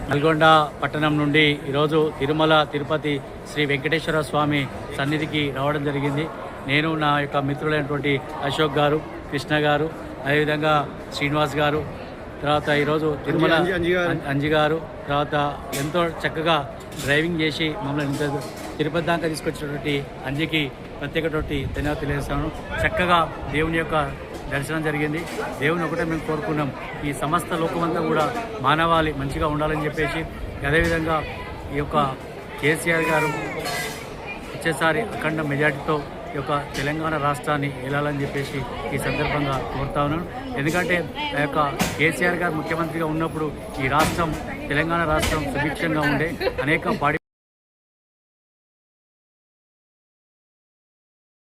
నల్గొండ పట్టణం నుండి ఈరోజు తిరుమల తిరుపతి శ్రీ వెంకటేశ్వర స్వామి సన్నిధికి రావడం జరిగింది. నేను నా యొక్క మిత్రులైనటువంటి అశోక్ గారు, కృష్ణ గారు, అదేవిధంగా శ్రీనివాస్ గారు, తర్వాత ఈరోజు తిరుమల అంజి గారు, తర్వాత ఎంతో చక్కగా డ్రైవింగ్ చేసి మమ్మల్ని తిరుపతి దాకా తీసుకొచ్చినటువంటి అంజికి ప్రత్యేకటువంటి ధన్యవాదాలు తెలియజేస్తాను. చక్కగా దేవుని యొక్క దర్శనం జరిగింది. దేవుని ఒకటే మేము కోరుకున్నాం, ఈ సమస్త లోకమంతా కూడా మానవాళి మంచిగా ఉండాలని చెప్పేసి, అదేవిధంగా ఈ యొక్క కేసీఆర్ గారు వచ్చేసారి అఖండ మెజార్టీతో ఈ యొక్క తెలంగాణ రాష్ట్రాన్ని వెళ్ళాలని చెప్పేసి ఈ సందర్భంగా కోరుతా ఉన్నాను. ఎందుకంటే ఆ యొక్క కేసీఆర్ గారు ముఖ్యమంత్రిగా ఉన్నప్పుడు ఈ రాష్ట్రం, తెలంగాణ రాష్ట్రం సుభిక్షంగా ఉండే అనేక